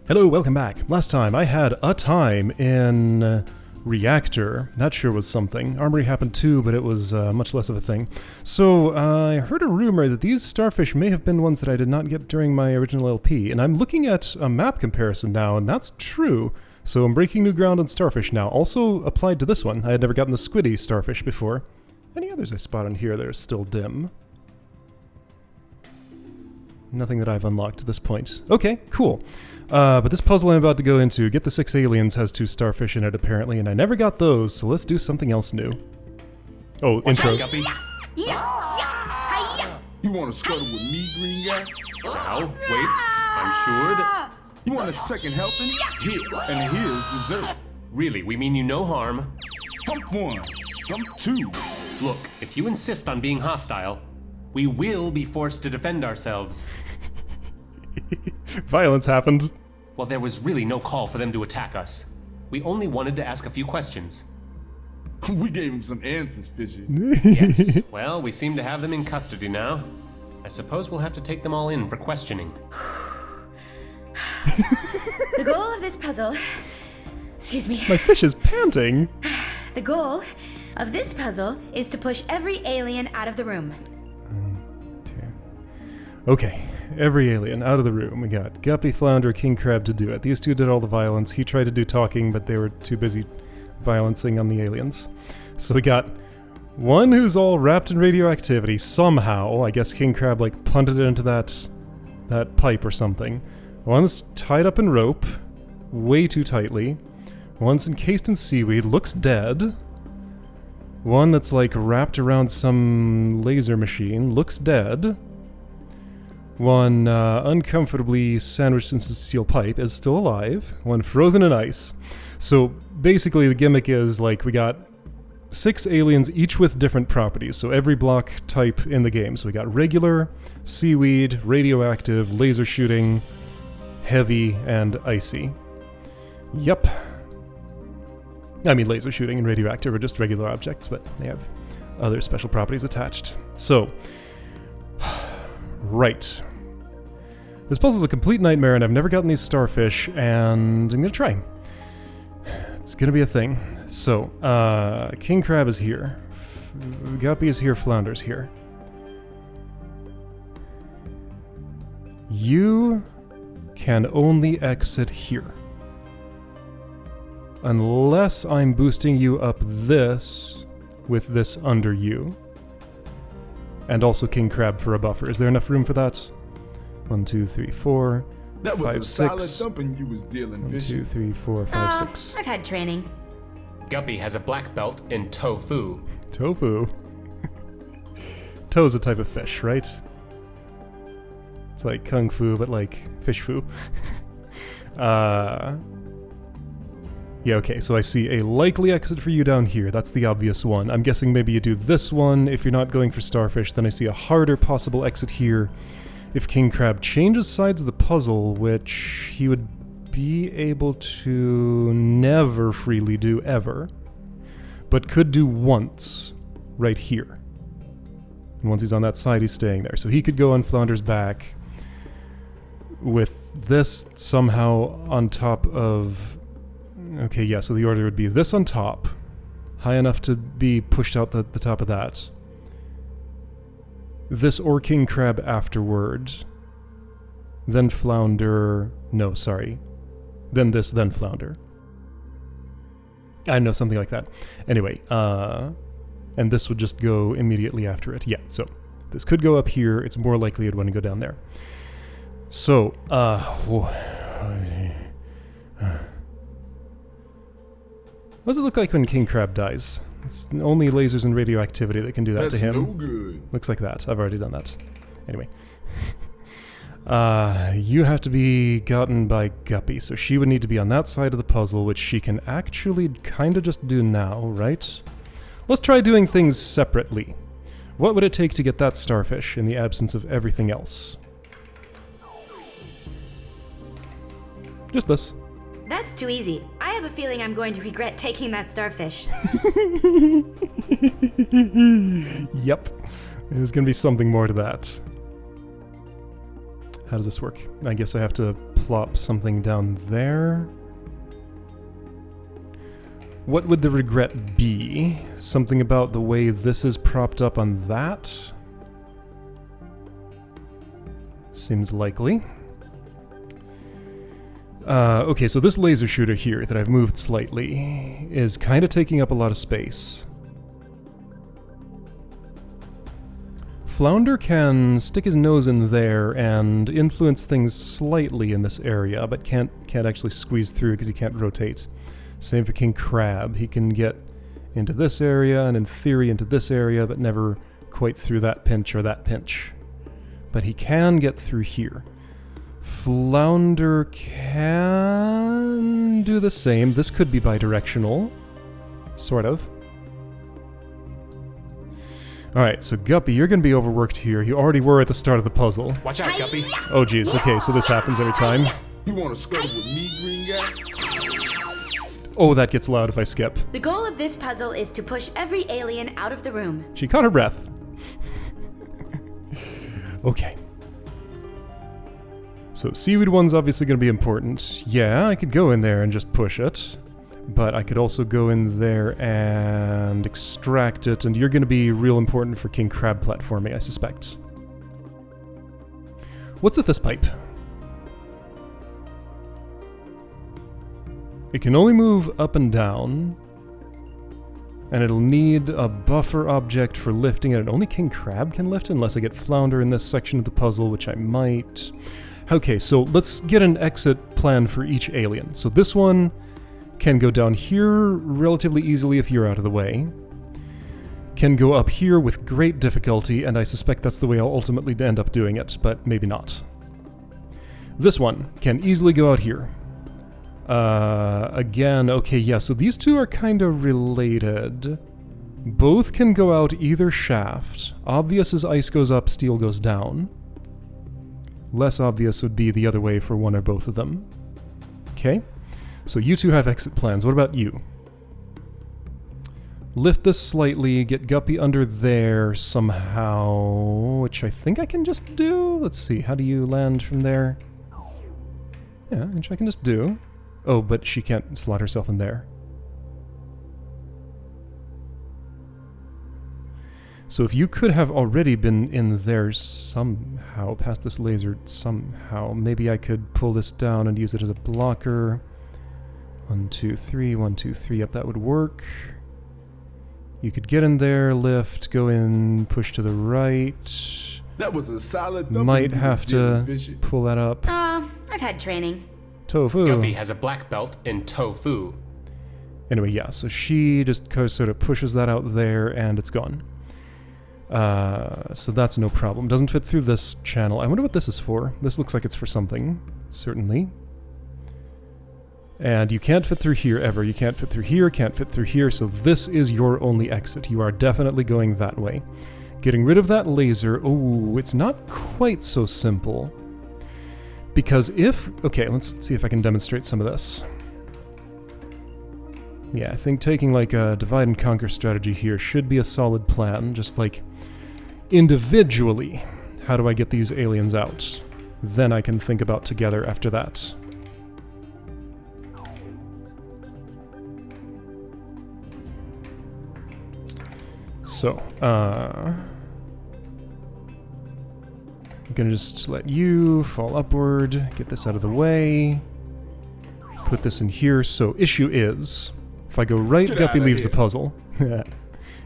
Hello, welcome back. Last time I had a time in Reactor. That sure was something. Armory happened too, but it was much less of a thing. So I heard a rumor that these starfish may have been ones that I did not get during my original LP, and I'm looking at a map comparison now, and that's true. So I'm breaking new ground on starfish now. Also applied to this one. I had never gotten the squiddy starfish before. Any others I spot on here that are still dim? Nothing that I've unlocked at this point. Okay, cool. But this puzzle I'm about to go into, Get the 6 Aliens, has 2 starfish in it apparently, and I never got those, so let's do something else new. Oh, intro. You want to scuttle with me, green guy? Now, wait. I'm sure that... You want a second helping? Here, and here's dessert. Really, we mean you no harm. Thump 1, thump 2. Look, if you insist on being hostile, we will be forced to defend ourselves. Violence happened. Well, there was really no call for them to attack us. We only wanted to ask a few questions. We gave him some answers, Fishy. Yes. Well, we seem to have them in custody now. I suppose we'll have to take them all in for questioning. The goal of this puzzle... Excuse me. My fish is panting. The goal of this puzzle is to push every alien out of the room. 2. Okay. Every alien out of the room. We got Guppy, Flounder, King Crab to do it. These 2 did all the violence. He tried to do talking, but they were too busy violencing on the aliens. So we got one who's all wrapped in radioactivity somehow. I guess King Crab like punted it into that pipe or something. One's tied up in rope, way too tightly. One's encased in seaweed, looks dead. One that's like wrapped around some laser machine, looks dead. One uncomfortably sandwiched in steel pipe is still alive. One frozen in ice. So basically the gimmick is like we got 6 aliens, each with different properties. So every block type in the game. So we got regular, seaweed, radioactive, laser shooting, heavy, and icy. Yep. I mean, laser shooting and radioactive are just regular objects, but they have other special properties attached. So... Right. This puzzle's a complete nightmare, and I've never gotten these starfish, and I'm gonna try. It's gonna be a thing. So, King Crab is here. Guppy is here, Flounder's here. You can only exit here. Unless I'm boosting you up this with this under you. And also King Crab for a buffer. Is there enough room for that? 1, 2, 3, 4, That was 5, a 6. solid thumping you was dealing, 1, Fishy. 2, 3, 4, 5, 6. I've had training. Guppy has a black belt in tofu. Tofu. Toe's a type of fish, right? It's like kung fu, but like fish fu. Yeah, okay, so I see a likely exit for you down here. That's the obvious one. I'm guessing maybe you do this one if you're not going for starfish. Then I see a harder possible exit here if King Crab changes sides of the puzzle, which he would be able to never freely do ever, but could do once right here. And once he's on that side, he's staying there. So he could go on Flounder's back with this somehow on top of... Okay, yeah, so the order would be this on top, high enough to be pushed out the top of that. This or King Crab afterward. Then Flounder... No, sorry. Then this, then Flounder. I know, something like that. Anyway, and this would just go immediately after it. Yeah, so this could go up here. It's more likely it'd want to go down there. So, what does it look like when King Crab dies? It's only lasers and radioactivity that can do that That's to him. no good. Looks like that. I've already done that. Anyway. You have to be gotten by Guppy, so she would need to be on that side of the puzzle, which she can actually kind of just do now, right? Let's try doing things separately. What would it take to get that starfish in the absence of everything else? Just this. That's too easy. I have a feeling I'm going to regret taking that starfish. Yep. There's gonna be something more to that. How does this work? I guess I have to plop something down there. What would the regret be? Something about the way this is propped up on that? Seems likely. Okay, so this laser shooter here that I've moved slightly is kind of taking up a lot of space. Flounder can stick his nose in there and influence things slightly in this area, but can't actually squeeze through because he can't rotate. Same for King Crab. He can get into this area and in theory into this area, but never quite through that pinch or that pinch. But he can get through here. Flounder can do the same. This could be bidirectional. Sort of. Alright, so Guppy, you're going to be overworked here. You already were at the start of the puzzle. Watch out, Guppy. Oh geez, okay, so this happens every time. You wanna scuttle with me, green guy? Oh, that gets loud if I skip. The goal of this puzzle is to push every alien out of the room. She caught her breath. Okay. So Seaweed 1's obviously going to be important. Yeah, I could go in there and just push it. But I could also go in there and extract it, and you're going to be real important for King Crab platforming, I suspect. What's with this pipe? It can only move up and down, and it'll need a buffer object for lifting it, and only King Crab can lift it unless I get Flounder in this section of the puzzle, which I might. Okay, so let's get an exit plan for each alien. So this one can go down here relatively easily if you're out of the way. Can go up here with great difficulty, and I suspect that's the way I'll ultimately end up doing it, but maybe not. This one can easily go out here. Again, okay, yeah, so these two are kind of related. Both can go out either shaft. Obvious as ice goes up, steel goes down. Less obvious would be the other way for one or both of them. Okay, so you two have exit plans. What about you? Lift this slightly, get Guppy under there somehow, which I think I can just do. Let's see, how do you land from there? Yeah, which I can just do. Oh, but she can't slot herself in there. So if you could have already been in there somehow, past this laser somehow, maybe I could pull this down and use it as a blocker. 1, 2, 3, 1, 2, 3, yep, that would work. You could get in there, lift, go in, push to the right. That was a solid. Might have to pull that up. I've had training. Tofu. Guppy has a black belt in tofu. Anyway, yeah, so she just sort of pushes that out there and it's gone. So that's no problem. Doesn't fit through this channel. I wonder what this is for. This looks like it's for something, certainly. And you can't fit through here ever. You can't fit through here, can't fit through here, so this is your only exit. You are definitely going that way. Getting rid of that laser, oh, it's not quite so simple. Because if... Okay, let's see if I can demonstrate some of this. Yeah, I think taking like a divide and conquer strategy here should be a solid plan. Just like, individually, how do I get these aliens out? Then I can think about together after that. So, I'm gonna just let you fall upward, get this out of the way, put this in here. So, issue is, if I go right, Guppy leaves the puzzle.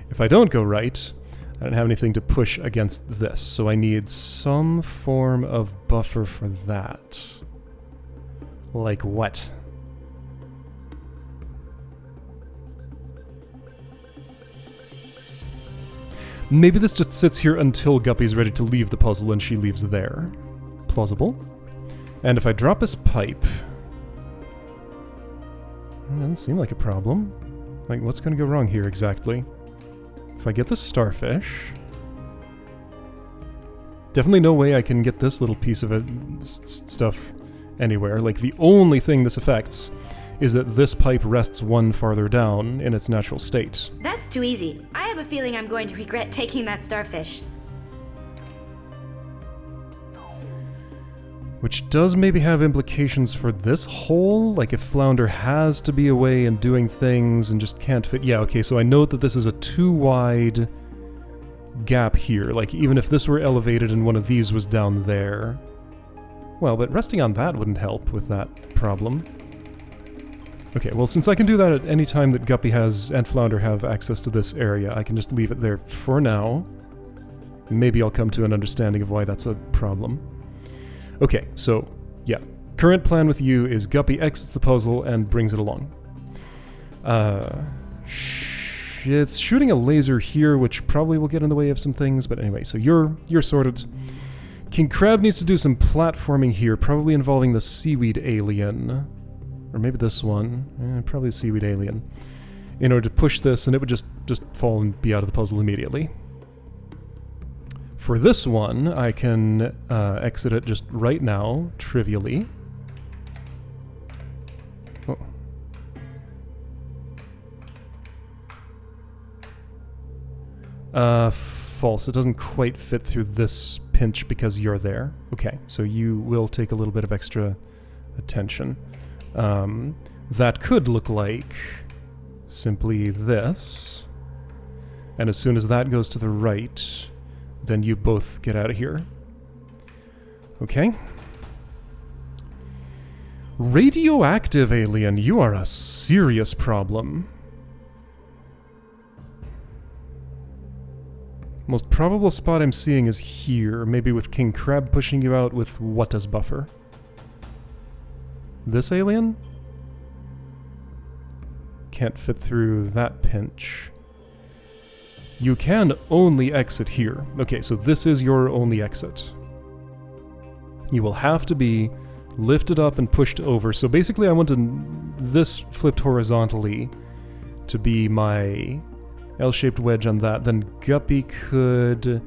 If I don't go right, I don't have anything to push against this, so I need some form of buffer for that. Like what? Maybe this just sits here until Guppy's ready to leave the puzzle and she leaves there. Plausible. And if I drop this pipe... Doesn't seem like a problem. Like, what's going to go wrong here exactly? If I get the starfish... Definitely no way I can get this little piece of it, stuff anywhere. Like, the only thing this affects is that this pipe rests one farther down in its natural state. That's too easy. I have a feeling I'm going to regret taking that starfish. Which does maybe have implications for this hole, like if Flounder has to be away and doing things and just can't fit. Yeah, okay, so I note that this is a too wide gap here. Like, even if this were elevated and one of these was down there. Well, but resting on that wouldn't help with that problem. Okay, well, since I can do that at any time that Guppy has and Flounder have access to this area, I can just leave it there for now. Maybe I'll come to an understanding of why that's a problem. Okay, so, yeah. Current plan with you is Guppy exits the puzzle and brings it along. It's shooting a laser here, which probably will get in the way of some things, but anyway, so you're sorted. King Crab needs to do some platforming here, probably involving the seaweed alien. Or maybe this one. Probably the seaweed alien. In order to push this, and it would just fall and be out of the puzzle immediately. For this one, I can exit it just right now, trivially. Oh. False. It doesn't quite fit through this pinch because you're there. Okay, so you will take a little bit of extra attention. That could look like simply this. And as soon as that goes to the right, then you both get out of here. Okay. Radioactive alien, you are a serious problem. Most probable spot I'm seeing is here, maybe with King Crab pushing you out with what as buffer? This alien? Can't fit through that pinch. You can only exit here. Okay, so this is your only exit. You will have to be lifted up and pushed over. So basically I want this flipped horizontally to be my L-shaped wedge on that. Then Guppy could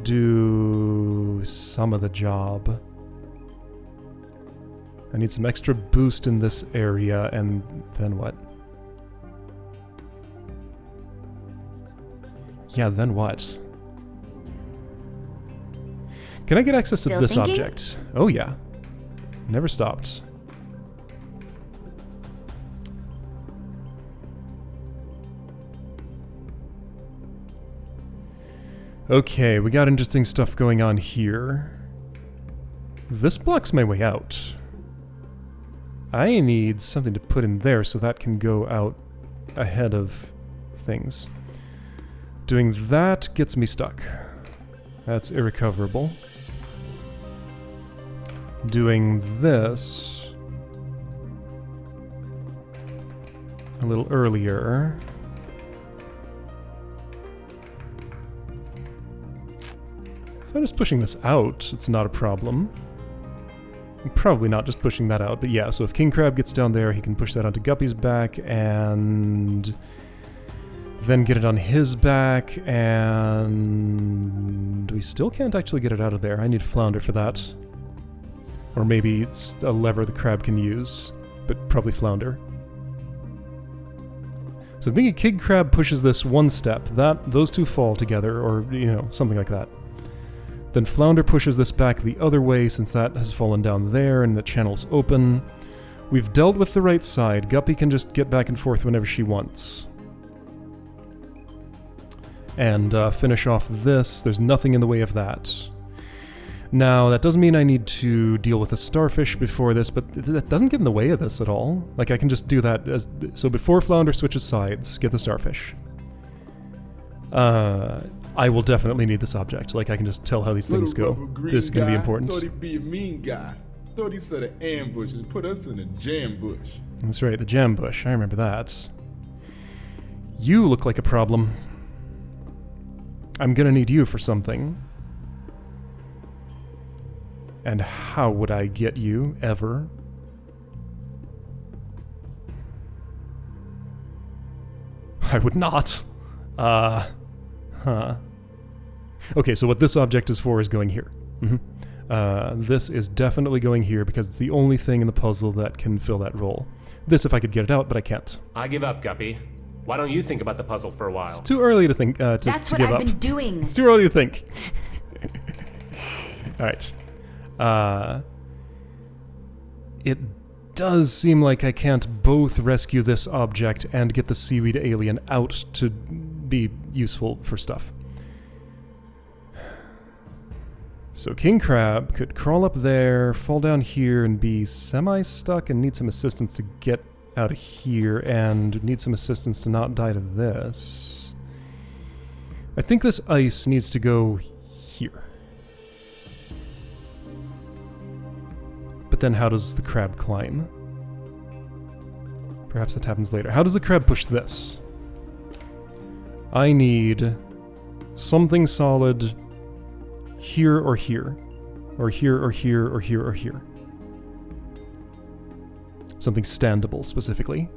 do some of the job. I need some extra boost in this area, and then what? Yeah, then what? Can I get access to this object? Oh yeah. Never stopped. Okay, we got interesting stuff going on here. This blocks my way out. I need something to put in there so that can go out ahead of things. Doing that gets me stuck. That's irrecoverable. Doing this a little earlier. If I'm just pushing this out, it's not a problem. I'm probably not just pushing that out, but yeah, so if King Crab gets down there, he can push that onto Guppy's back, and then get it on his back, and we still can't actually get it out of there. I need Flounder for that. Or maybe it's a lever the crab can use, but probably Flounder. So I'm thinking King Crab pushes this one step, those two fall together, or, you know, something like that. Then Flounder pushes this back the other way since that has fallen down there and the channel's open. We've dealt with the right side. Guppy can just get back and forth whenever she wants. And finish off this. There's nothing in the way of that. Now, that doesn't mean I need to deal with a starfish before this, but that doesn't get in the way of this at all. Like, I can just do that. So before Flounder switches sides, get the starfish. I will definitely need this object. Like, I can just tell how these things go. This is going to be important. Thought he'd be a mean guy. Thought he set an ambush and put us in a jam bush. That's right, the jam bush. I remember that. You look like a problem. I'm going to need you for something. And how would I get you, ever? I would not. Okay, so what this object is for is going here. This is definitely going here because it's the only thing in the puzzle that can fill that role. This if I could get it out, but I can't. I give up, Guppy. Why don't you think about the puzzle for a while? It's too early to think, to give up. That's what I've been doing. It's too early to think. Alright. it does seem like I can't both rescue this object and get the seaweed alien out to be useful for stuff. So King Crab could crawl up there, fall down here, and be semi-stuck and need some assistance to get out of here, and need some assistance to not die to this. I think this ice needs to go here. But then how does the crab climb? Perhaps that happens later. How does the crab push this? I need something solid here or here. Or here or here or here or here. Something standable, specifically.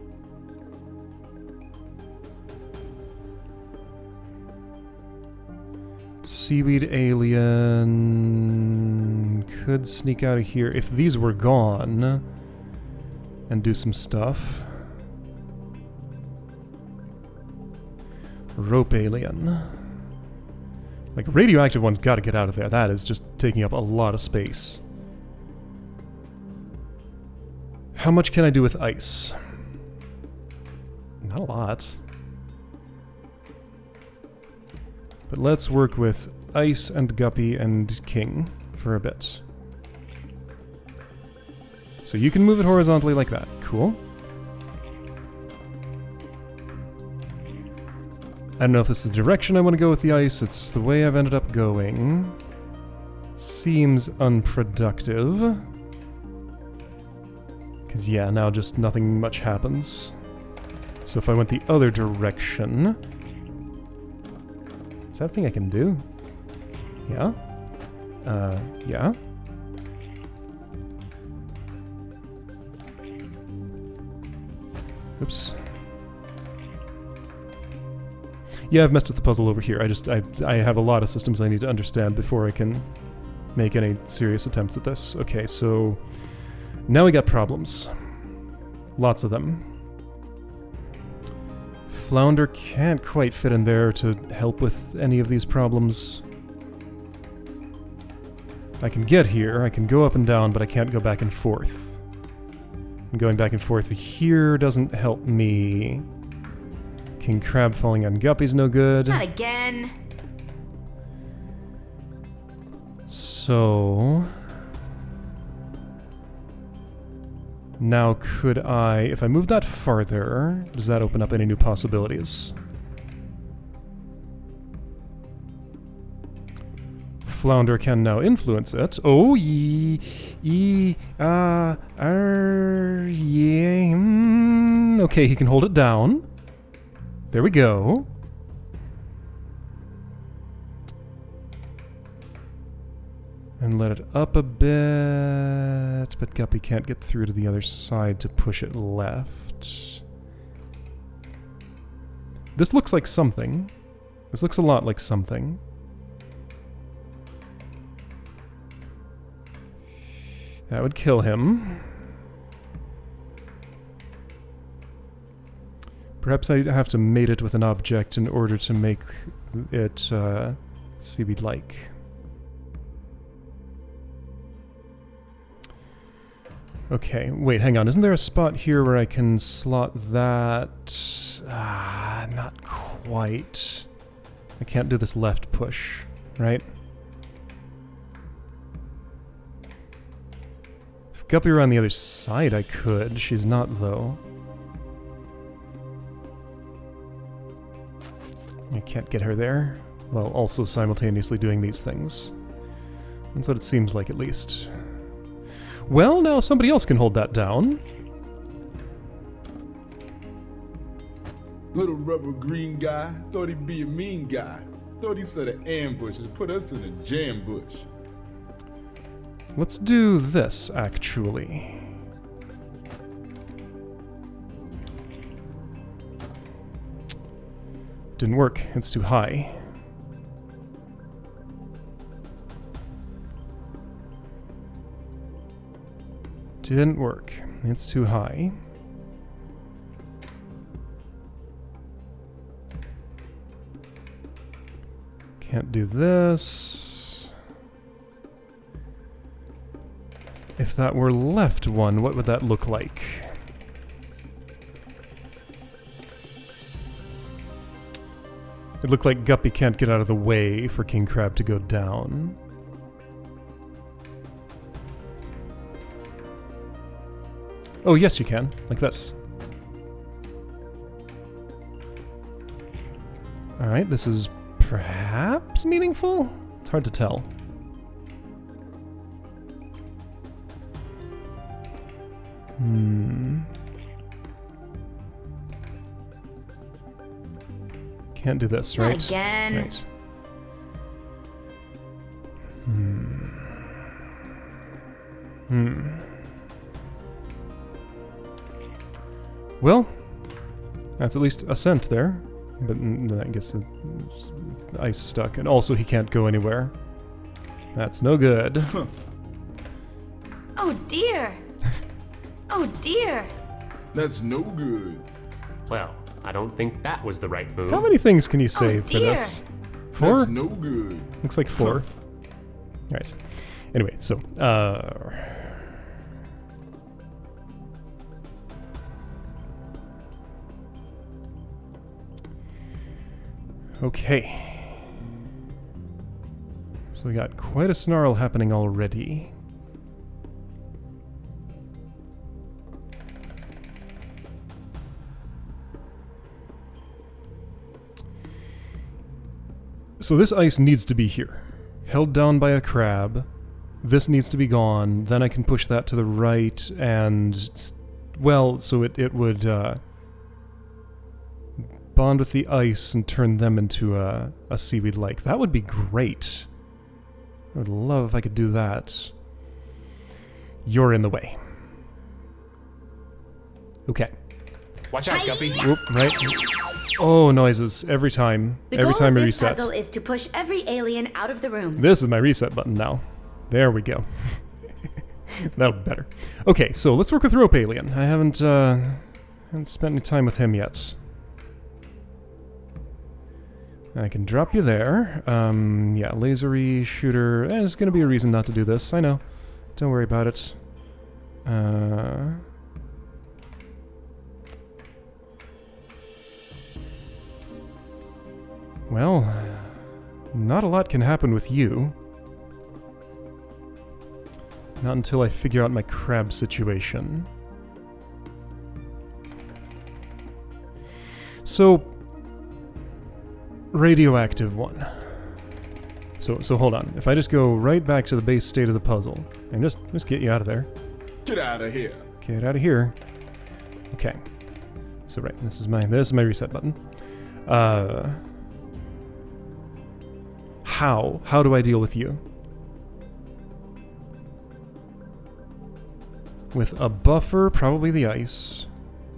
Seaweed alien could sneak out of here if these were gone and do some stuff. Rope alien. Like, radioactive one's got to get out of there. That is just taking up a lot of space. How much can I do with ice? Not a lot. But let's work with Ice and Guppy and King for a bit. So you can move it horizontally like that. Cool. I don't know if this is the direction I want to go with the ice. It's the way I've ended up going. Seems unproductive. Because yeah, now just nothing much happens. So if I went the other direction... Is that a thing I can do? Yeah? Yeah? Oops. Yeah, I've messed with the puzzle over here. I have a lot of systems I need to understand before I can make any serious attempts at this. Okay, so now we got problems. Lots of them. Flounder can't quite fit in there to help with any of these problems. I can get here, I can go up and down, but I can't go back and forth. And going back and forth here doesn't help me. King Crab falling on Guppy's no good. Not again. So... now could I... if I move that farther, does that open up any new possibilities? Flounder can now influence it. Oh, yeah. Okay, he can hold it down. There we go. And let it up a bit, but Guppy can't get through to the other side to push it left. This looks like something. This looks a lot like something. That would kill him. Perhaps I have to mate it with an object in order to make it seaweed-like. Okay, wait, hang on. Isn't there a spot here where I can slot that? Not quite. I can't do this left push, right? If Guppy were on the other side, I could. She's not, though. I can't get her there, while also simultaneously doing these things. That's what it seems like, at least. Well, now somebody else can hold that down. Little rubber green guy thought he'd be a mean guy. Thought he set an ambush and put us in a jam bush. Let's do this, actually. Didn't work. It's too high. Didn't work. It's too high. Can't do this. If that were left one, what would that look like? It looked like Guppy can't get out of the way for King Crab to go down. Oh, yes, you can. Like this. Alright, this is perhaps meaningful? It's hard to tell. Can't do this, right? Not again. Right. Well, that's at least a cent there. But then I guess the ice stuck. And also he can't go anywhere. That's no good. Oh dear. Oh dear. That's no good. Well, I don't think that was the right move. How many things can you say for dear. this? 4? That's no good. Looks like 4. Alright. Anyway, so, okay. So we got quite a snarl happening already. So this ice needs to be here. Held down by a crab. This needs to be gone. Then I can push that to the right and... Well, so it would bond with the ice and turn them into a seaweed lake. That would be great. I would love if I could do that. You're in the way. Okay. Watch out, Guppy. Whoop, right. Oh, noises. Every time. Every time it The goal of this resets. puzzle is to push every alien out of the room. This is my reset button now. There we go. That'll be better. Okay, so let's work with Rope Alien. I haven't spent any time with him yet. I can drop you there. Yeah, lasery, shooter. There's gonna be a reason not to do this. I know. Don't worry about it. Well, not a lot can happen with you. Not until I figure out my crab situation. So, radioactive one. So hold on. If I just go right back to the base state of the puzzle, and just get you out of there. Get out of here. Get out of here. Okay. So right, this is my reset button. How do I deal with you? With a buffer, probably the ice,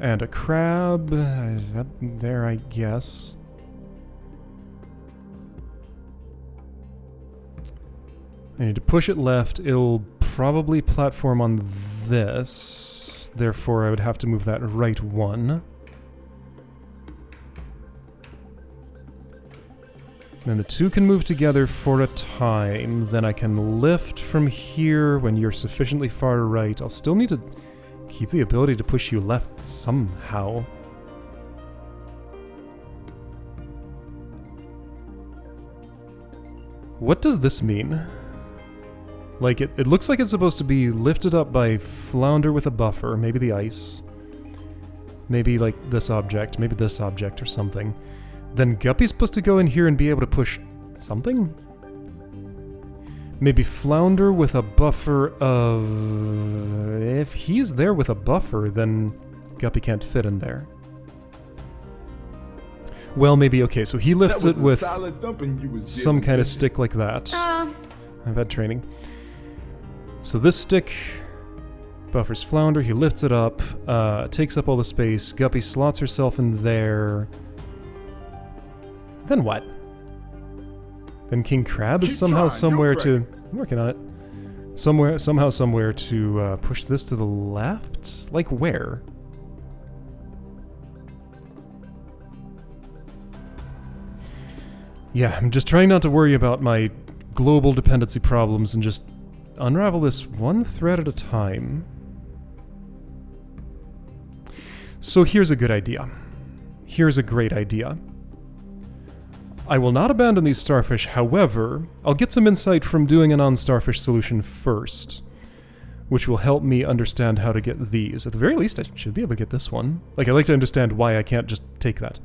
and a crab. Is that there, I guess. I need to push it left. It'll probably platform on this. Therefore, I would have to move that right one. Then the two can move together for a time. Then I can lift from here when you're sufficiently far right. I'll still need to keep the ability to push you left somehow. What does this mean? Like, it looks like it's supposed to be lifted up by flounder with a buffer, maybe the ice. Maybe, like, this object, maybe this object or something. Then Guppy's supposed to go in here and be able to push something? Maybe flounder with a buffer of... If he's there with a buffer, then Guppy can't fit in there. Well, maybe, okay, so he lifts it with some kind of stick like that. I've had training. So this stick buffers flounder, he lifts it up, takes up all the space, Guppy slots herself in there. Then what? Then King Crab is somehow somewhere to... I'm working on it. Somehow somewhere to push this to the left? Like where? Yeah, I'm just trying not to worry about my global dependency problems and just unravel this one thread at a time. So here's a good idea. Here's a great idea. I will not abandon these starfish, however, I'll get some insight from doing a non-starfish solution first, which will help me understand how to get these. At the very least, I should be able to get this one. Like, I'd like to understand why I can't just take that.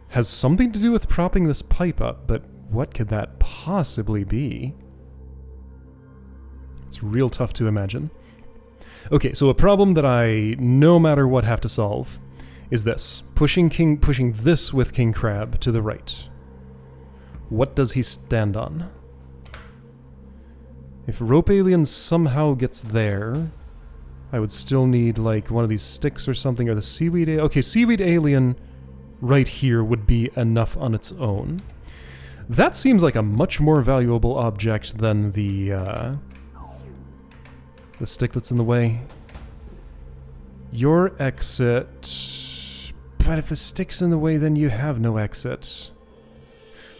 Has something to do with propping this pipe up, but what could that possibly be? It's real tough to imagine. Okay, so a problem that I, no matter what, have to solve is this. Pushing this with King Crab to the right. What does he stand on? If Rope Alien somehow gets there, I would still need, like, one of these sticks or something, or the Seaweed Alien. Okay, Seaweed Alien right here would be enough on its own. That seems like a much more valuable object than the stick that's in the way. Your exit... But if the stick's in the way, then you have no exit.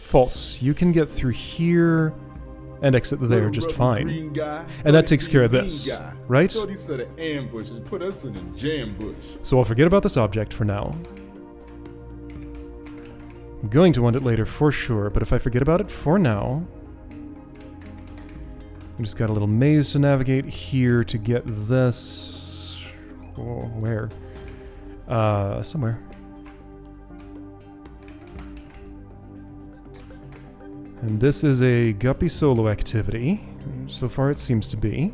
False. You can get through here and exit there just fine. And that takes care of this, right? So I'll forget about this object for now. I'm going to want it later for sure, but if I forget about it for now... I just got a little maze to navigate here to get this... Oh, where? Somewhere. And this is a Guppy solo activity. So far it seems to be.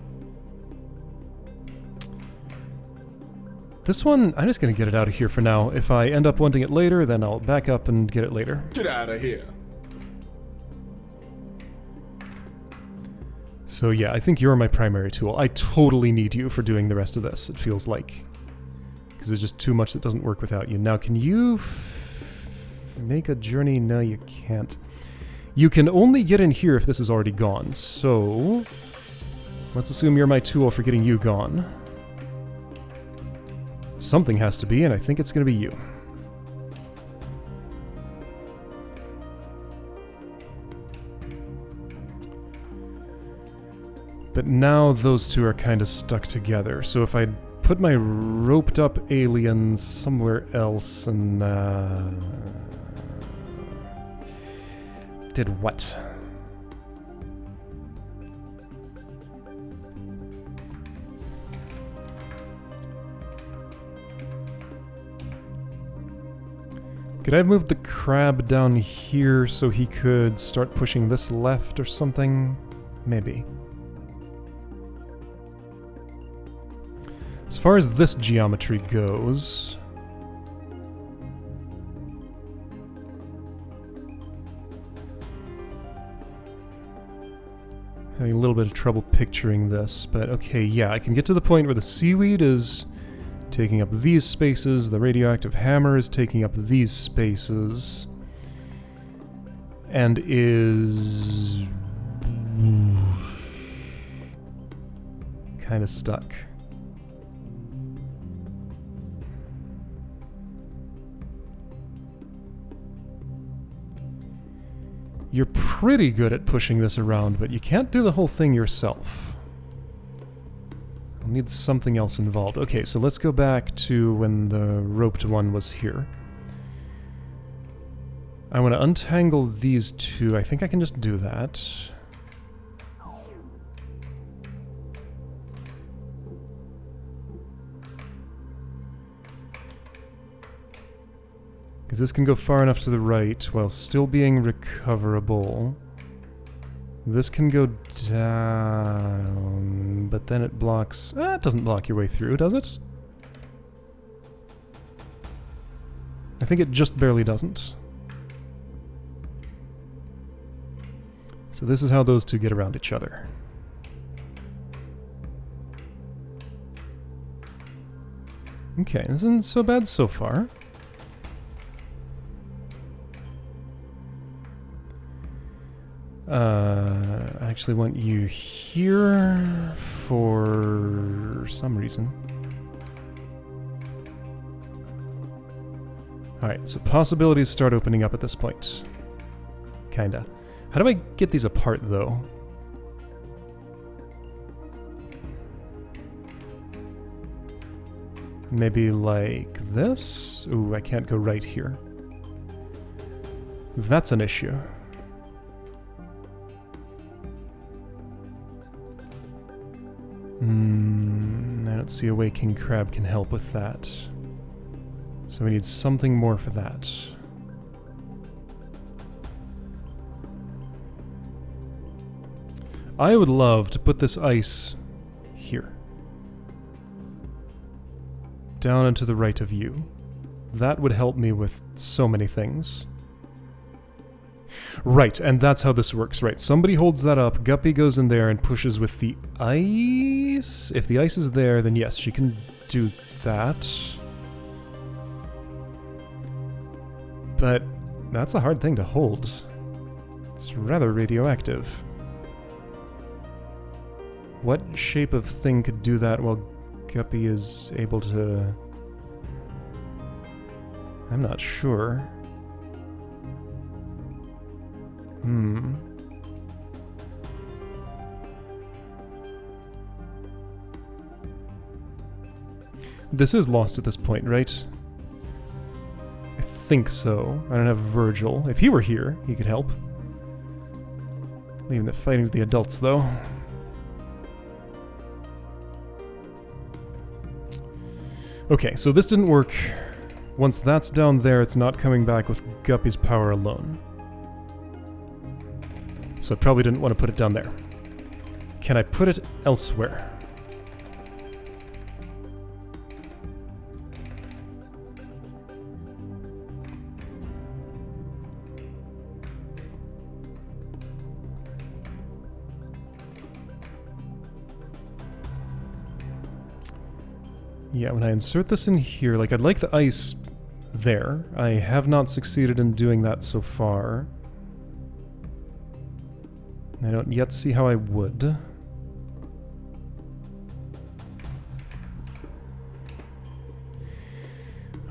This one, I'm just gonna get it out of here for now. If I end up wanting it later, then I'll back up and get it later. Get out of here. So yeah, I think you're my primary tool. I totally need you for doing the rest of this, it feels like. Because there's just too much that doesn't work without you. Now, can you make a journey? No, you can't. You can only get in here if this is already gone, so... Let's assume you're my tool for getting you gone. Something has to be, and I think it's going to be you. But now those two are kind of stuck together, so if I put my roped up aliens somewhere else and, did what? Could I have moved the crab down here so he could start pushing this left or something? Maybe. As far as this geometry goes... Having a little bit of trouble picturing this, but okay, yeah, I can get to the point where the seaweed is taking up these spaces, the radioactive hammer is taking up these spaces, and is... kind of stuck. You're pretty good at pushing this around, but you can't do the whole thing yourself. I'll need something else involved. Okay, so let's go back to when the roped one was here. I want to untangle these two. I think I can just do that. Because this can go far enough to the right while still being recoverable. This can go down, but then it blocks... it doesn't block your way through, does it? I think it just barely doesn't. So this is how those two get around each other. Okay, this isn't so bad so far. I actually want you here for some reason. Alright, so possibilities start opening up at this point. Kinda. How do I get these apart, though? Maybe like this? Ooh, I can't go right here. That's an issue. I don't see a way King Crab can help with that. So we need something more for that. I would love to put this ice here. Down and to the right of you. That would help me with so many things. Right, and that's how this works, right. Somebody holds that up, Guppy goes in there and pushes with the ice. If the ice is there, then yes, she can do that. But that's a hard thing to hold. It's rather radioactive. What shape of thing could do that while Guppy is able to... I'm not sure. This is lost at this point, right? I think so. I don't have Virgil. If he were here, he could help. Leaving the fighting with the adults, though. Okay, so this didn't work. Once that's down there, it's not coming back with Guppy's power alone. So I probably didn't want to put it down there. Can I put it elsewhere? Yeah, when I insert this in here, like I'd like the ice there. I have not succeeded in doing that so far. I don't yet see how I would.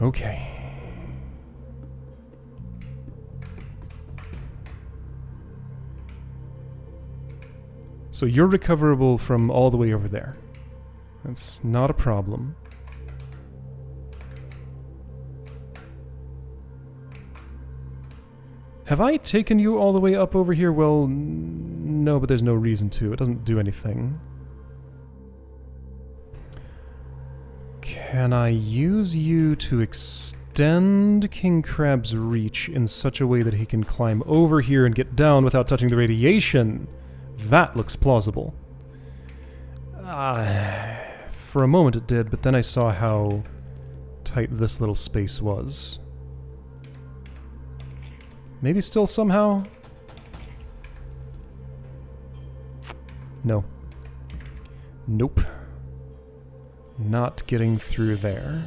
Okay. So you're recoverable from all the way over there. That's not a problem. Have I taken you all the way up over here? Well, no, but there's no reason to. It doesn't do anything. Can I use you to extend King Crab's reach in such a way that he can climb over here and get down without touching the radiation? That looks plausible. For a moment it did, but then I saw how tight this little space was. Maybe still somehow? No. Nope. Not getting through there.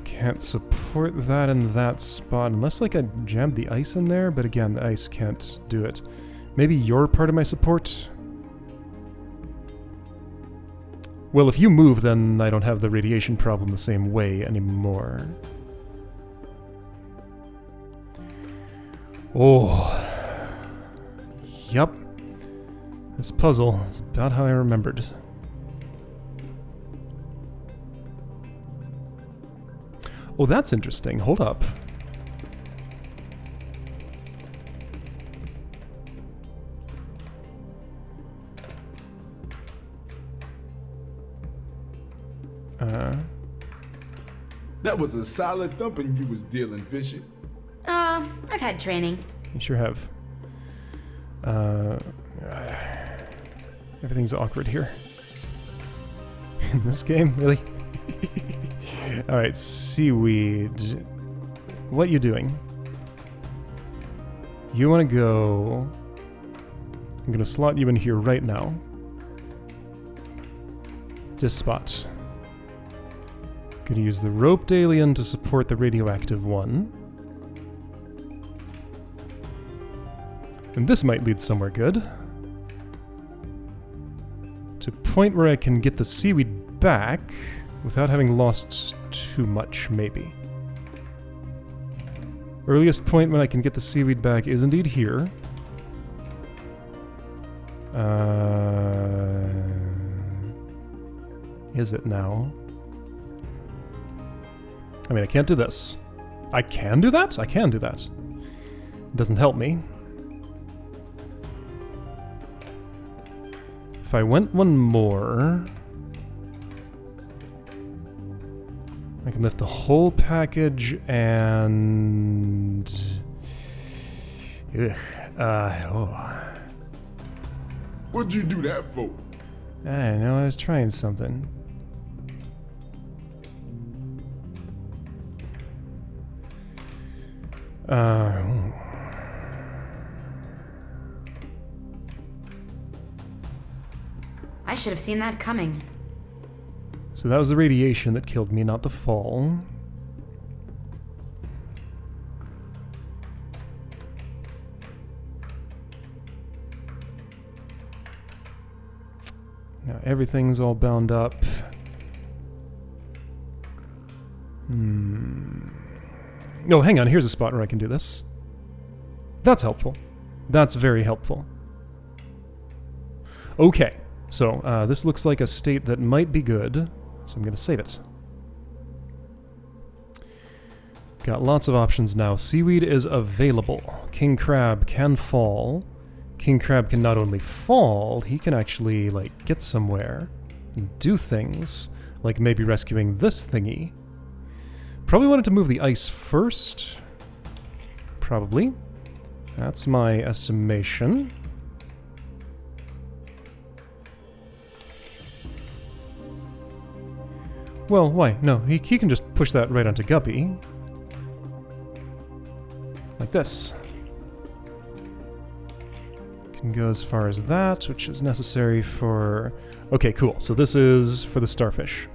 Can't support that in that spot, unless like I jammed the ice in there, but again, the ice can't do it. Maybe you're part of my support? Well, if you move, then I don't have the radiation problem the same way anymore. Oh. Yup. This puzzle is about how I remembered. Oh, that's interesting. Hold up. That was a solid thumping you was dealing, Fishy. I've had training. You sure have. Everything's awkward here. In this game? Really? Alright, seaweed. What you doing? You want to go... I'm going to slot you in here right now. Just spot. Going to use the roped alien to support the radioactive one. And this might lead somewhere good. To a point where I can get the seaweed back without having lost too much, maybe. Earliest point when I can get the seaweed back is indeed here. Is it now? I mean, I can't do this. I can do that? I can do that. It doesn't help me. If I went one more... I can lift the whole package and... Ugh. Oh. What'd you do that for? I know, I was trying something. I should have seen that coming. So that was the radiation that killed me, not the fall. Now everything's all bound up. Oh, hang on, here's a spot where I can do this. That's helpful. That's very helpful. Okay, so this looks like a state that might be good, so I'm going to save it. Got lots of options now. Seaweed is available. King Crab can fall. King Crab can not only fall, he can actually, like, get somewhere and do things, like maybe rescuing this thingy. Probably wanted to move the ice first. Probably. That's my estimation. Well, why? No, he can just push that right onto Guppy. Like this. Can go as far as that, which is necessary for... Okay, cool. So this is for the starfish.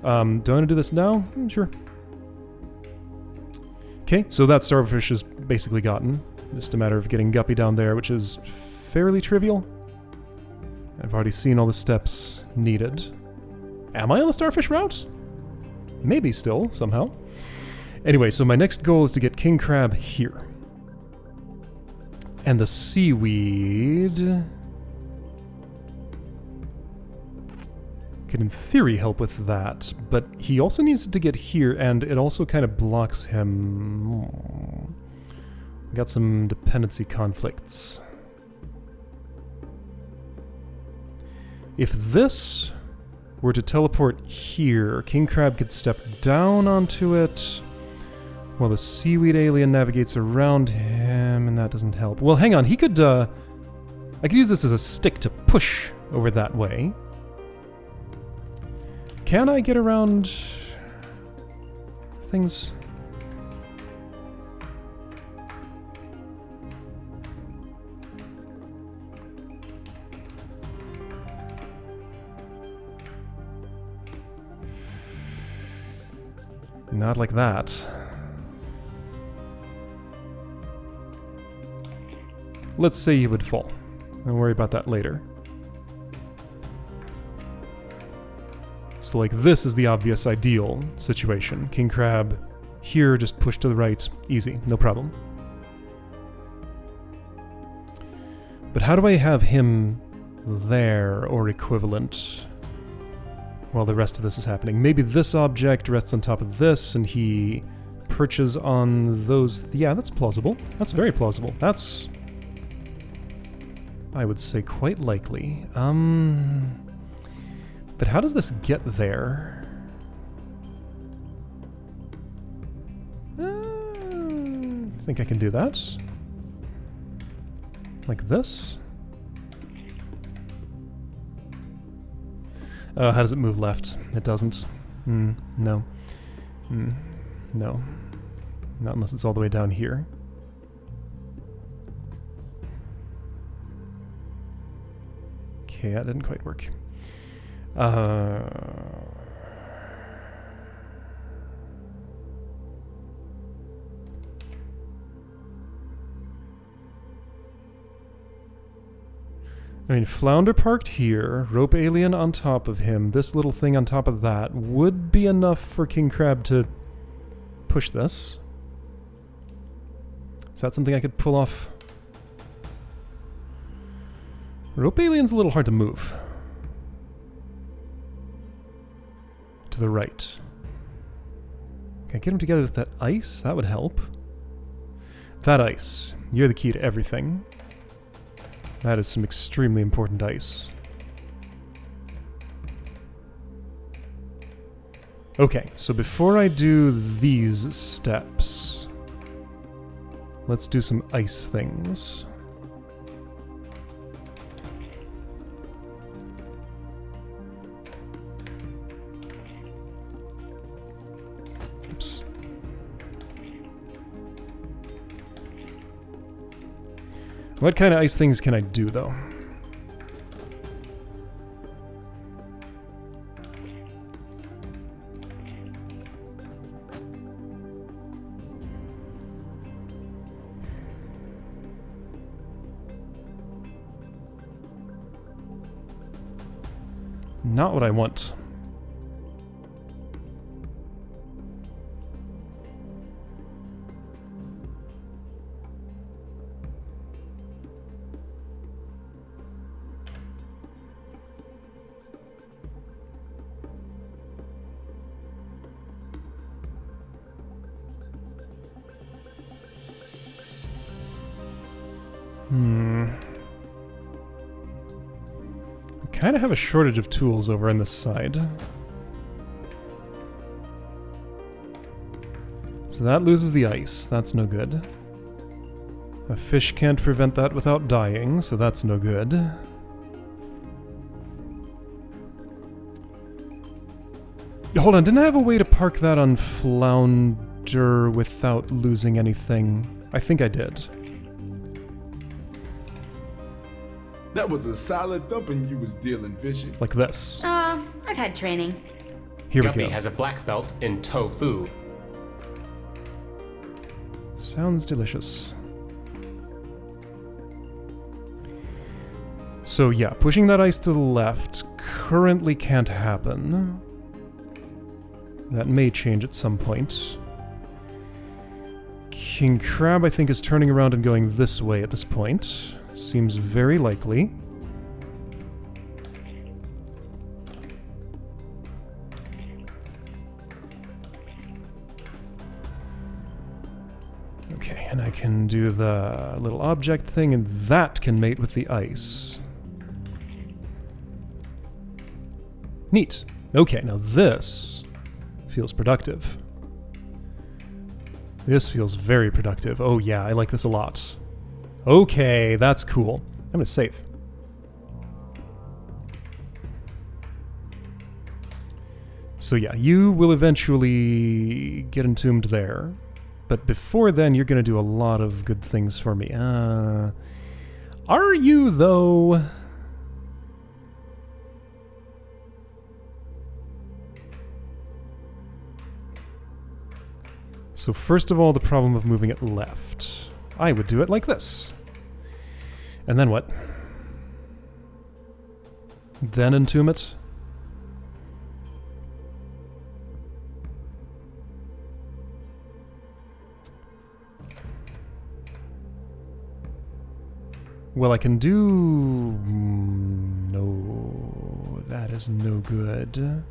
Do I want to do this now? Sure. Okay, so that starfish is basically gotten. Just a matter of getting Guppy down there, which is fairly trivial. I've already seen all the steps needed. Am I on the starfish route? Maybe still, somehow. Anyway, so my next goal is to get King Crab here. And the seaweed... could in theory help with that, but he also needs to get here, and it also kind of blocks him. We got some dependency conflicts. If this were to teleport here, King Crab could step down onto it while the seaweed alien navigates around him, and that doesn't help. Well, hang on, he could, I could use this as a stick to push over that way. Can I get around things? Not like that. Let's say he would fall. Don't worry about that later. So like this is the obvious ideal situation. King Crab here, just push to the right, easy, no problem. But how do I have him there or equivalent while the rest of this is happening? Maybe this object rests on top of this and he perches on those... Yeah, that's plausible. That's very plausible. That's, I would say, quite likely. But how does this get there? I think I can do that. Like this. How does it move left? It doesn't. No. No. Not unless it's all the way down here. Okay, that didn't quite work. I mean, Flounder parked here, rope alien on top of him, this little thing on top of that would be enough for King Crab to push this. Is that something I could pull off? Rope alien's a little hard to move. To the right. Can I get them together with that ice? That would help. That ice. You're the key to everything. That is some extremely important ice. Okay, so before I do these steps, let's do some ice things. Oops. What kind of ice things can I do, though? Not what I want. Kind of have a shortage of tools over on this side. So that loses the ice. That's no good. A fish can't prevent that without dying, so that's no good. Hold on, didn't I have a way to park that on flounder without losing anything? I think I did. That was a solid thumping you was dealing, Fishy. Like this. I've had training. Here Guppy we go. has a black belt in tofu. Sounds delicious. So yeah, pushing that ice to the left currently can't happen. That may change at some point. King Crab, I think, is turning around and going this way at this point. Seems very likely. Okay, and I can do the little object thing, and that can mate with the ice. Neat. Okay, now this feels productive. This feels very productive. Oh yeah, I like this a lot. Okay, that's cool. I'm gonna save. So yeah, you will eventually get entombed there. But before then, you're gonna do a lot of good things for me. Are you, though? So first of all, the problem of moving it left. I would do it like this. And then what? Then entomb it? Well, I can do... No, that is no good.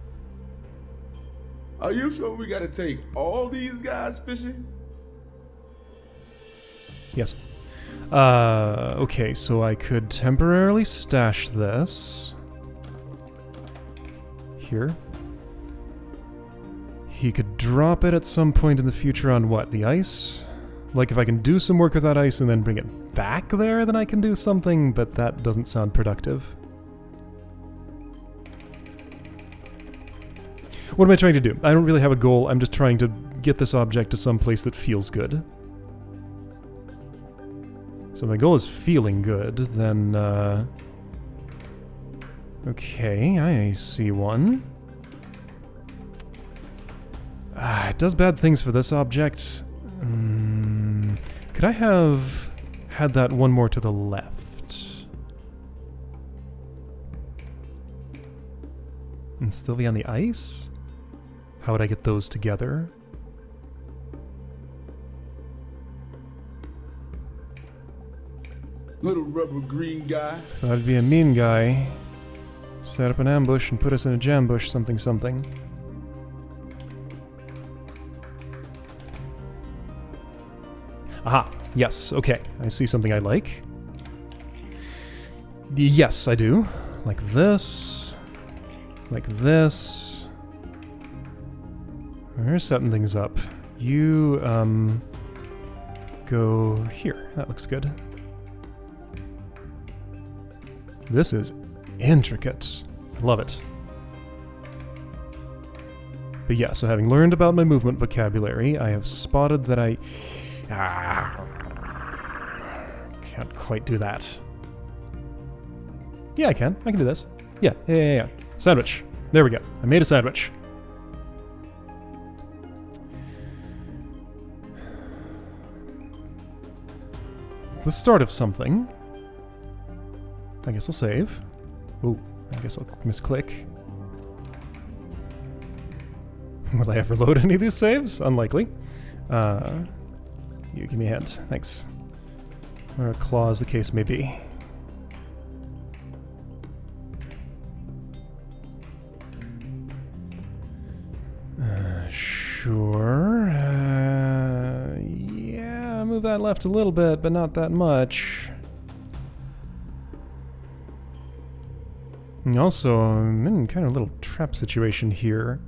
Are you sure we gotta take all these guys fishing? Yes. Okay, so I could temporarily stash this. Here. He could drop it at some point in the future on what? The ice? Like, if I can do some work with that ice and then bring it back there, then I can do something, but that doesn't sound productive. What am I trying to do? I don't really have a goal. I'm just trying to get this object to some place that feels good. So my goal is feeling good, then, okay, I see one. It does bad things for this object. Could I have had that one more to the left? And still be on the ice? How would I get those together? Little rubber green guy. Thought it'd be a mean guy. Set up an ambush and put us in a jam bush, something something. Aha, yes, okay. I see something I like. Yes, I do. Like this. Like this. We're setting things up. You, go here. That looks good. This is intricate. I love it. But yeah, so having learned about my movement vocabulary, I have spotted that I... can't quite do that. Yeah, I can. I can do this. Yeah. Sandwich. There we go. I made a sandwich. It's the start of something. I guess I'll save. Ooh, I guess I'll misclick. Will I ever load any of these saves? Unlikely. You give me a hand. Thanks. Or a claw, as the case may be. Sure. Yeah, move that left a little bit, but not that much. And also, I'm in kind of a little trap situation here.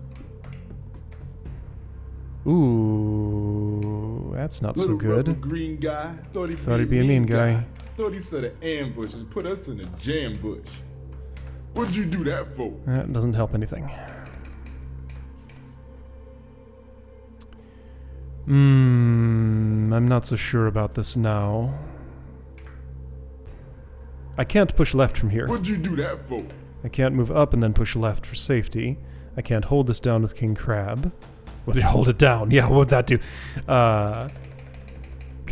Ooh, that's not so good. Little green guy. Thought he'd be a mean guy. Thought he set an ambush and put us in a jam bush. What'd you do that for? That doesn't help anything. I'm not so sure about this now. I can't push left from here. What'd you do that for? I can't move up and then push left for safety. I can't hold this down with King Crab. What did you hold it down? Yeah, what would that do? Could I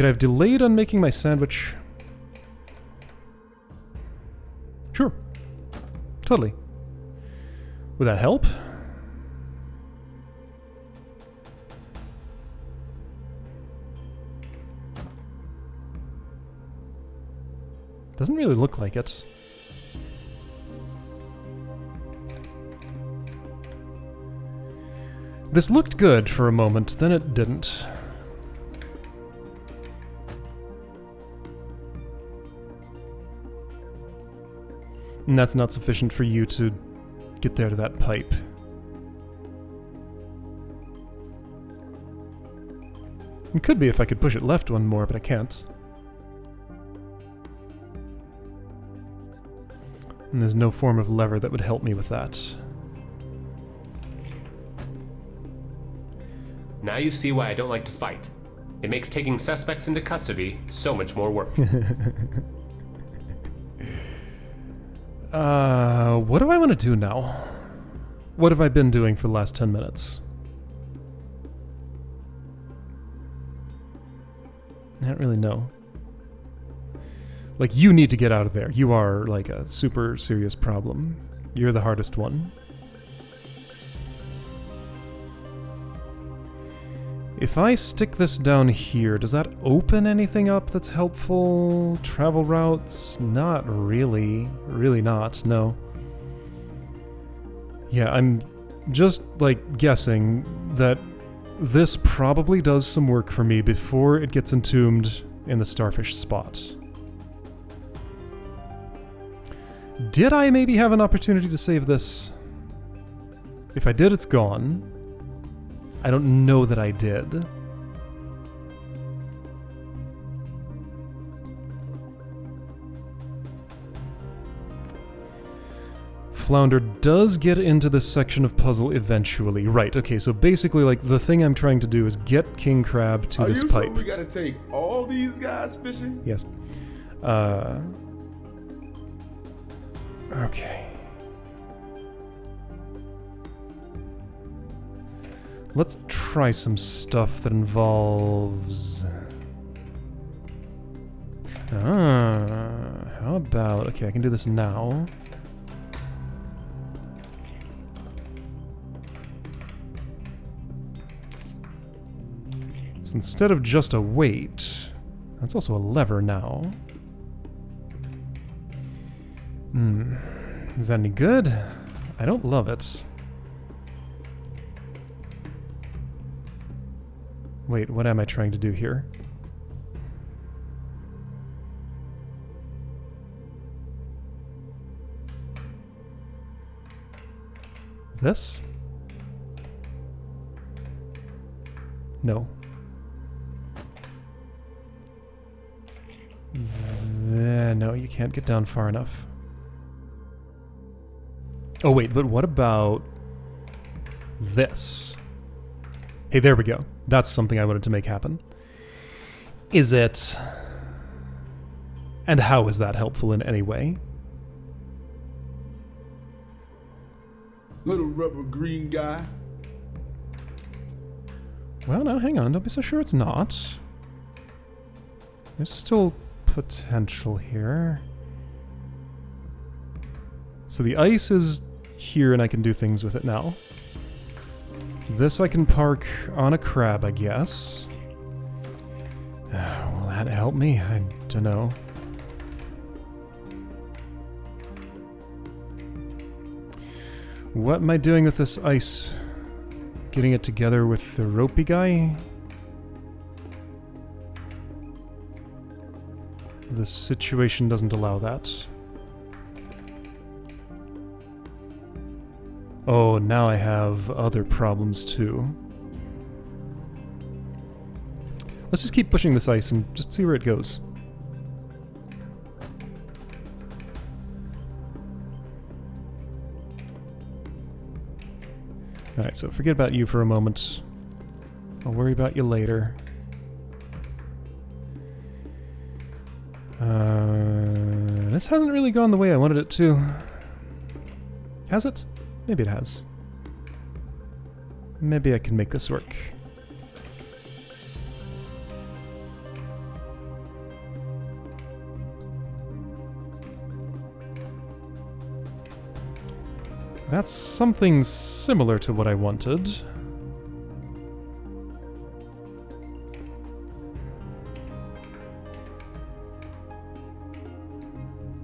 have delayed on making my sandwich? Sure. Totally. Would that help? Doesn't really look like it. This looked good for a moment, then it didn't. And that's not sufficient for you to get there to that pipe. It could be if I could push it left one more, but I can't. And there's no form of lever that would help me with that. Now you see why I don't like to fight. It makes taking suspects into custody so much more work. What do I want to do now? What have I been doing for the last 10 minutes? I don't really know. Like, you need to get out of there. You are, like, a super serious problem. You're the hardest one. If I stick this down here, does that open anything up that's helpful? Travel routes? Not really. Really not, no. Yeah, I'm just, like, guessing that this probably does some work for me before it gets entombed in the starfish spot. Did I maybe have an opportunity to save this? If I did, it's gone. I don't know that I did. Flounder does get into this section of puzzle eventually. Right, okay, so basically, like, the thing I'm trying to do is get King Crab to this pipe. Sure we gotta take all these guys fishing? Yes. Okay. Let's try some stuff that involves... how about... Okay, I can do this now. So instead of just a weight, that's also a lever now. Is that any good? I don't love it. Wait, what am I trying to do here? This? No. No, you can't get down far enough. Oh wait, but what about this? Hey, there we go. That's something I wanted to make happen. Is it? And how is that helpful in any way? Little rubber green guy. Well, now hang on. Don't be so sure it's not. There's still potential here. So the ice is here and I can do things with it now. This I can park on a crab, I guess. Will that help me? I don't know. What am I doing with this ice? Getting it together with the ropey guy? The situation doesn't allow that. Oh, now I have other problems too. Let's just keep pushing this ice and just see where it goes. Alright, so forget about you for a moment. I'll worry about you later. This hasn't really gone the way I wanted it to. Has it? Maybe it has. Maybe I can make this work. That's something similar to what I wanted.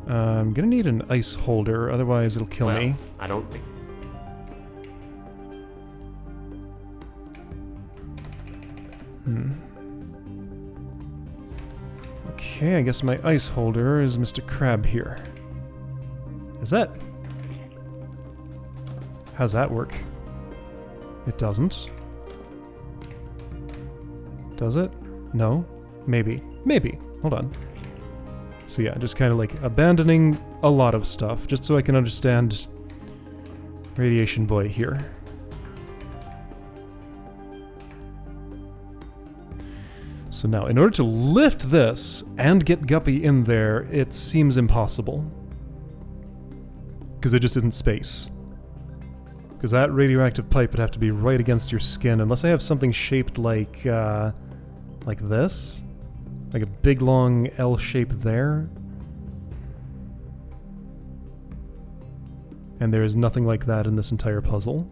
I'm gonna need an ice holder, otherwise it'll kill me. I don't think. Okay, I guess my ice holder is Mr. Crab here. Is that... How's that work? It doesn't. Does it? No? Maybe. Maybe. Hold on. So yeah, just kind of like abandoning a lot of stuff, just so I can understand Radiation Boy here. So now, in order to lift this and get Guppy in there, it seems impossible. Because it just isn't space. Because that radioactive pipe would have to be right against your skin, unless I have something shaped like this. Like a big long L shape there. And there is nothing like that in this entire puzzle.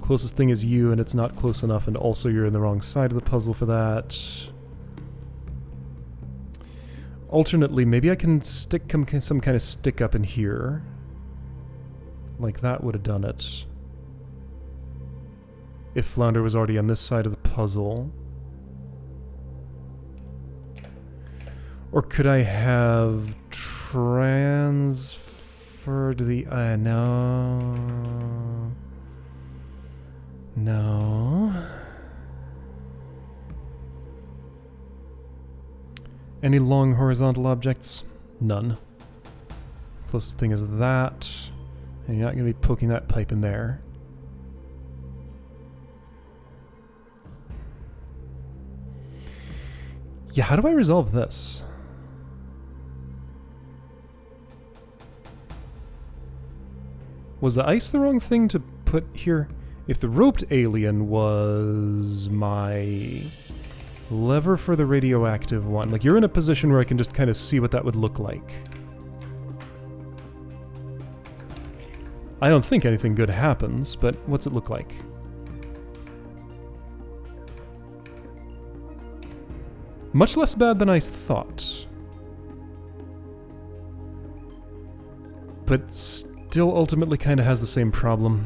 Closest thing is you, and it's not close enough, and also you're in the wrong side of the puzzle for that. Alternately, maybe I can stick some kind of stick up in here. Like that would have done it. If Flounder was already on this side of the puzzle. Or could I have transferred the... no. No. Any long horizontal objects? None. Closest thing is that. And you're not going to be poking that pipe in there. Yeah, how do I resolve this? Was the ice the wrong thing to put here? If the roped alien was my lever for the radioactive one, like you're in a position where I can just kind of see what that would look like. I don't think anything good happens, but what's it look like? Much less bad than I thought. but still ultimately kind of has the same problem.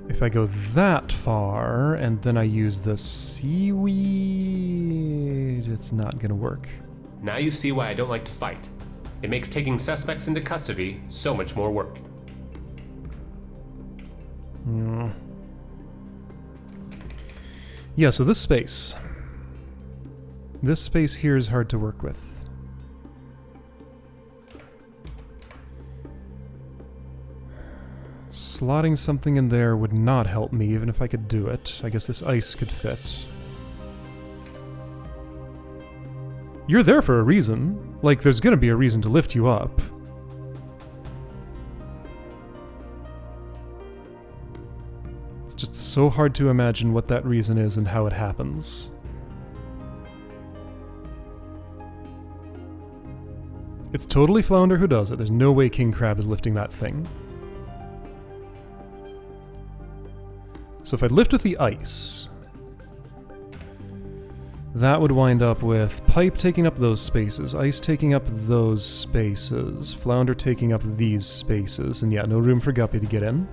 If I go that far, and then I use the seaweed, it's not gonna work. Now you see why I don't like to fight. It makes taking suspects into custody so much more work. Yeah, so this space. This space here is hard to work with. Slotting something in there would not help me, even if I could do it. I guess this ice could fit. You're there for a reason. Like, there's gonna be a reason to lift you up. It's just so hard to imagine what that reason is and how it happens. It's totally Flounder who does it. There's no way King Crab is lifting that thing. So if I lift with the ice, that would wind up with Pipe taking up those spaces, Ice taking up those spaces, Flounder taking up these spaces, and yeah, no room for Guppy to get in.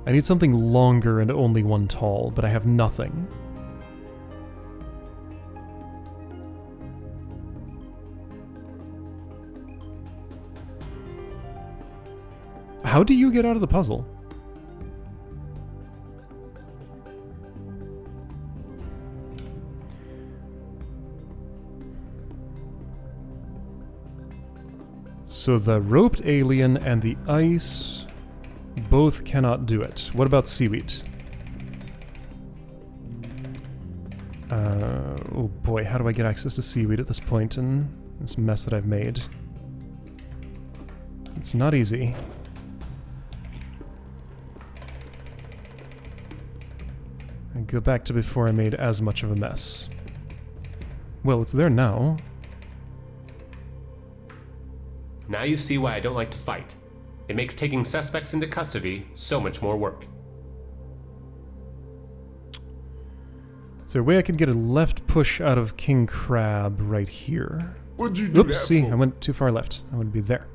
I need something longer and only one tall, but I have nothing. How do you get out of the puzzle? So the roped alien and the ice both cannot do it. What about seaweed? Oh boy, how do I get access to seaweed at this point in this mess that I've made? It's not easy. I go back to before I made as much of a mess. Well, it's there now. Now you see why I don't like to fight. It makes taking suspects into custody so much more work. Is there a way I can get a left push out of King Crab right here? What'd you do Oops, that see, for? I went too far left. I want to be there.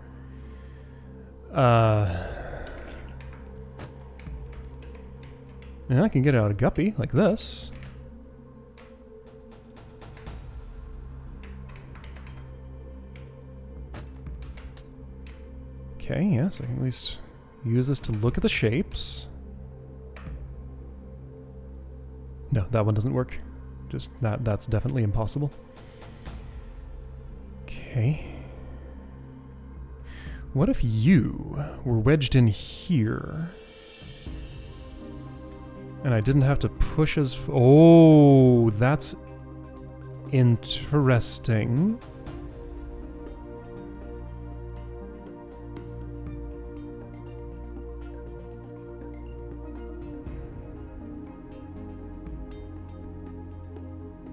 Yeah, I can get out of Guppy like this. Okay, yeah, so I can at least use this to look at the shapes. No, that one doesn't work. Just that's definitely impossible. Okay. What if you were wedged in here? And I didn't have to push as... Oh, that's interesting.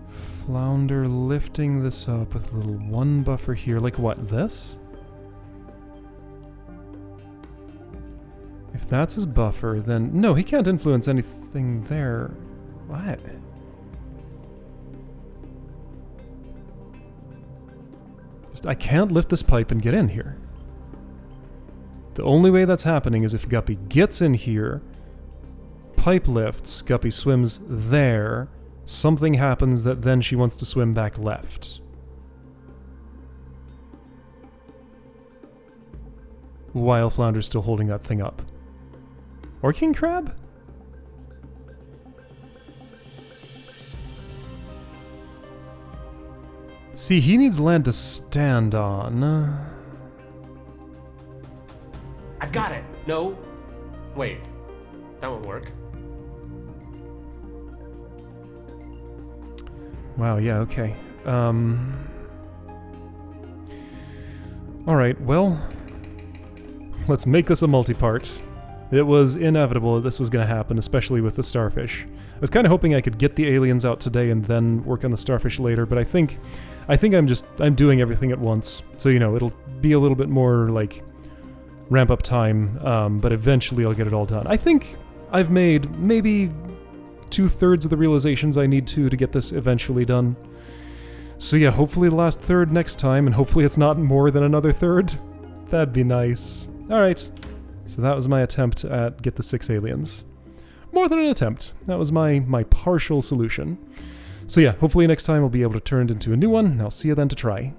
Flounder lifting this up with a little one buffer here. Like what, this? If that's his buffer, then... No, he can't influence anything there. What? Just, I can't lift this pipe and get in here. The only way that's happening is if Guppy gets in here, pipe lifts, Guppy swims there, something happens that then she wants to swim back left. While Flounder's still holding that thing up. Or King Crab? See, he needs land to stand on. I've got it! No. Wait. That won't work. Wow, yeah, okay. Alright, well... Let's make this a multi-part. It was inevitable that this was going to happen, especially with the starfish. I was kind of hoping I could get the aliens out today and then work on the starfish later, but I think I'm doing everything at once. So, you know, it'll be a little bit more, like, ramp-up time, but eventually I'll get it all done. I think I've made maybe 2/3 of the realizations I need to get this eventually done. So yeah, hopefully the last third next time, and hopefully it's not more than another third. That'd be nice. Alright, so that was my attempt at get the 6 aliens. More than an attempt. That was my partial solution. So yeah, hopefully next time I'll be able to turn it into a new one, and I'll see you then to try.